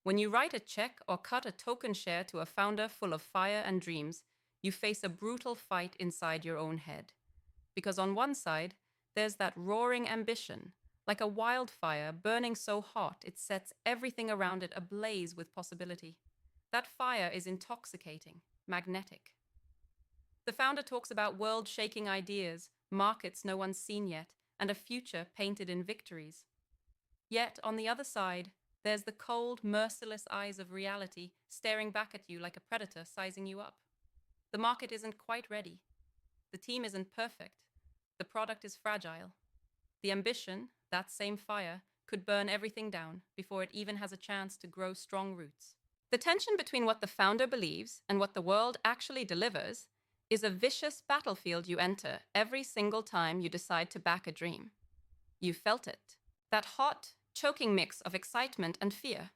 When you write a check or cut a token share to a founder full of fire and dreams, you face a brutal fight inside your own head. Because on one side, there's that roaring ambition, like a wildfire burning so hot it sets everything around it ablaze with possibility. That fire is intoxicating, magnetic. The founder talks about world shaking ideas, markets no one's seen yet, and a future painted in victories. Yet, on the other side, there's the cold, merciless eyes of reality staring back at you like a predator sizing you up. The market isn't quite ready. The team isn't perfect. The product is fragile. The ambition, that same fire, could burn everything down before it even has a chance to grow strong roots. The tension between what the founder believes and what the world actually delivers is a vicious battlefield you enter every single time you decide to back a dream. You felt it. That hot, choking mix of excitement and fear.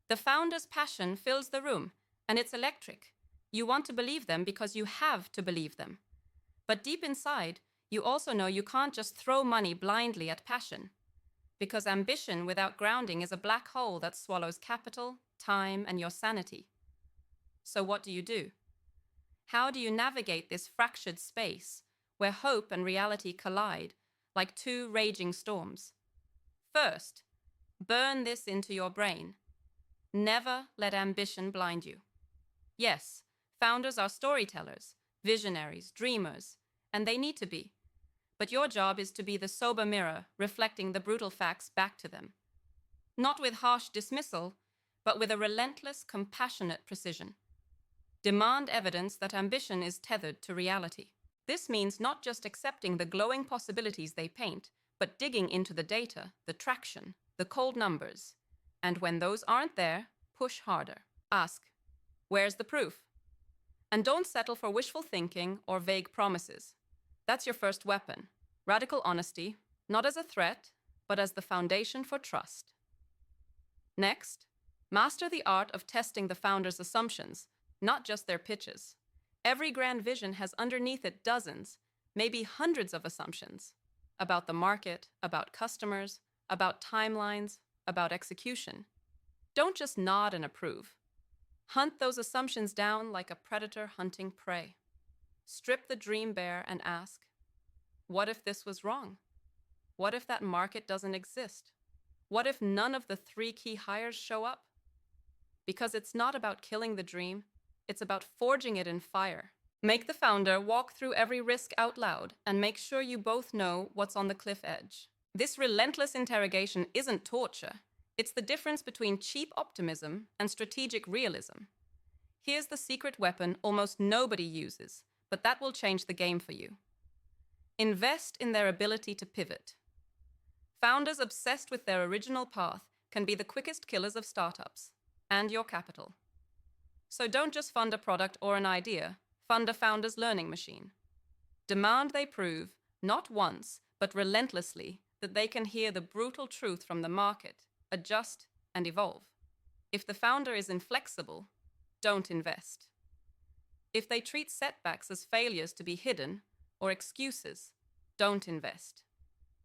The founder's passion fills the room, and it's electric. You want to believe them because you have to believe them. But deep inside, you also know you can't just throw money blindly at passion. Because ambition without grounding is a black hole that swallows capital, time, and your sanity. So what do you do? How do you navigate this fractured space where hope and reality collide like two raging storms? First, burn this into your brain. Never let ambition blind you. Yes, founders are storytellers, visionaries, dreamers, and they need to be. But your job is to be the sober mirror reflecting the brutal facts back to them. Not with harsh dismissal, but with a relentless, compassionate precision. Demand evidence that ambition is tethered to reality. This means not just accepting the glowing possibilities they paint, but digging into the data, the traction, the cold numbers. And when those aren't there, push harder. Ask, where's the proof? And don't settle for wishful thinking or vague promises. That's your first weapon. Radical honesty, not as a threat, but as the foundation for trust. Next, master the art of testing the founder's assumptions, not just their pitches. Every grand vision has underneath it dozens, maybe hundreds of assumptions about the market, about customers, about timelines, about execution. Don't just nod and approve. Hunt those assumptions down like a predator hunting prey. Strip the dream bare and ask, what if this was wrong? What if that market doesn't exist? What if none of the 3 key hires show up? Because it's not about killing the dream, it's about forging it in fire. Make the founder walk through every risk out loud and make sure you both know what's on the cliff edge. This relentless interrogation isn't torture. It's the difference between cheap optimism and strategic realism. Here's the secret weapon almost nobody uses, but that will change the game for you. Invest in their ability to pivot. Founders obsessed with their original path can be the quickest killers of startups and your capital. So don't just fund a product or an idea, fund a founder's learning machine. Demand they prove, not once, but relentlessly, that they can hear the brutal truth from the market, adjust, and evolve. If the founder is inflexible, don't invest. If they treat setbacks as failures to be hidden or excuses, don't invest.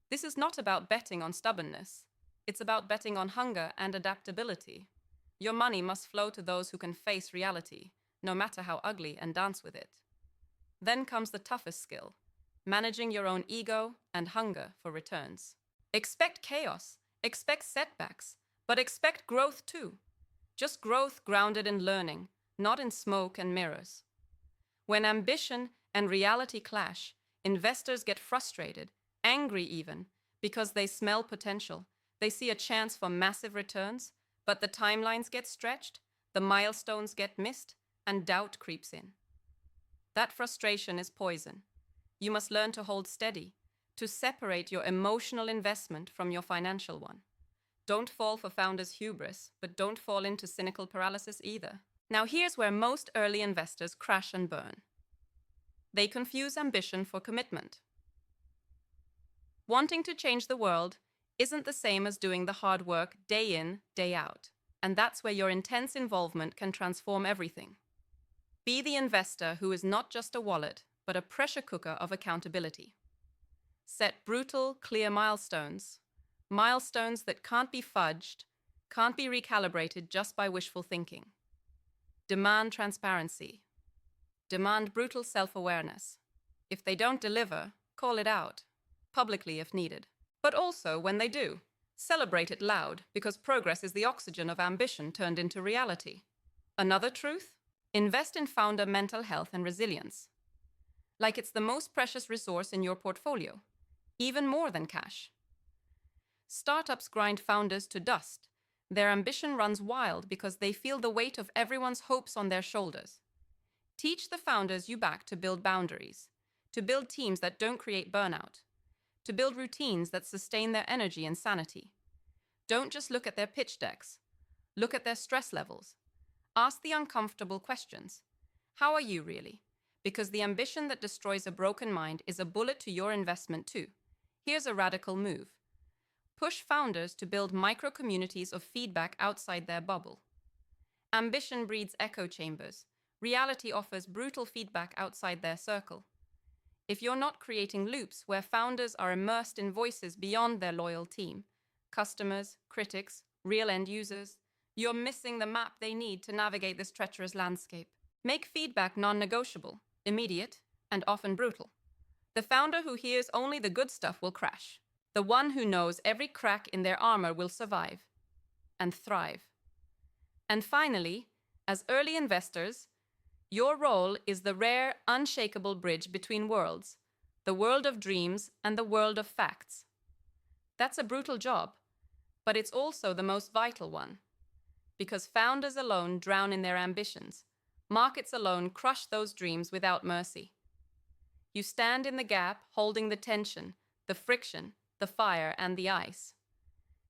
This is not about betting on stubbornness. It's about betting on hunger and adaptability. Your money must flow to those who can face reality, no matter how ugly, and dance with it. Then comes the toughest skill, managing your own ego and hunger for returns. Expect chaos, expect setbacks, but expect growth too. Just growth grounded in learning, not in smoke and mirrors. When ambition and reality clash, investors get frustrated, angry even, because they smell potential. They see a chance for massive returns, but the timelines get stretched, the milestones get missed, and doubt creeps in. That frustration is poison. You must learn to hold steady, to separate your emotional investment from your financial one. Don't fall for founders' hubris, but don't fall into cynical paralysis either. Now here's where most early investors crash and burn. They confuse ambition for commitment. Wanting to change the world isn't the same as doing the hard work day in, day out. And that's where your intense involvement can transform everything. Be the investor who is not just a wallet, but a pressure cooker of accountability. Set brutal, clear milestones that can't be fudged, can't be recalibrated just by wishful thinking. Demand transparency. Demand brutal self-awareness. If they don't deliver, call it out, publicly if needed. But also, when they do, celebrate it loud, because progress is the oxygen of ambition turned into reality. Another truth? Invest in founder mental health and resilience. Like it's the most precious resource in your portfolio, even more than cash. Startups grind founders to dust. Their ambition runs wild because they feel the weight of everyone's hopes on their shoulders. Teach the founders you back to build boundaries, to build teams that don't create burnout, to build routines that sustain their energy and sanity. Don't just look at their pitch decks. Look at their stress levels. Ask the uncomfortable questions. How are you really? Because the ambition that destroys a broken mind is a bullet to your investment too. Here's a radical move. Push founders to build micro-communities of feedback outside their bubble. Ambition breeds echo chambers. Reality offers brutal feedback outside their circle. If you're not creating loops where founders are immersed in voices beyond their loyal team, customers, critics, real end users, you're missing the map they need to navigate this treacherous landscape. Make feedback non-negotiable, immediate, and often brutal. The founder who hears only the good stuff will crash. The one who knows every crack in their armor will survive and thrive. And finally, as early investors, your role is the rare, unshakable bridge between worlds, the world of dreams and the world of facts. That's a brutal job, but it's also the most vital one. Because founders alone drown in their ambitions, markets alone crush those dreams without mercy. You stand in the gap, holding the tension, the friction, the fire, and the ice.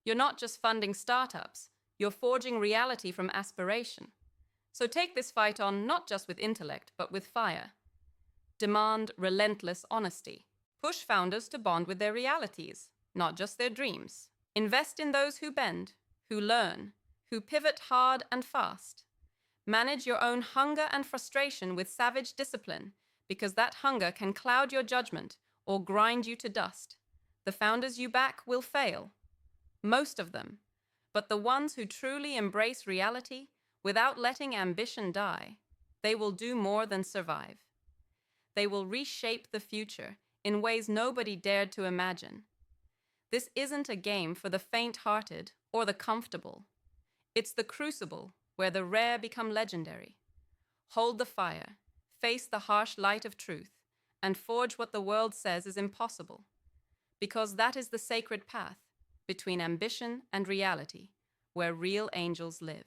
You're not just funding startups, you're forging reality from aspiration. So take this fight on not just with intellect, but with fire. Demand relentless honesty. Push founders to bond with their realities, not just their dreams. Invest in those who bend, who learn, who pivot hard and fast. Manage your own hunger and frustration with savage discipline, because that hunger can cloud your judgment or grind you to dust. The founders you back will fail. Most of them. But the ones who truly embrace reality, without letting ambition die, they will do more than survive. They will reshape the future in ways nobody dared to imagine. This isn't a game for the faint-hearted or the comfortable. It's the crucible where the rare become legendary. Hold the fire, face the harsh light of truth, and forge what the world says is impossible. Because that is the sacred path between ambition and reality, where real angels live.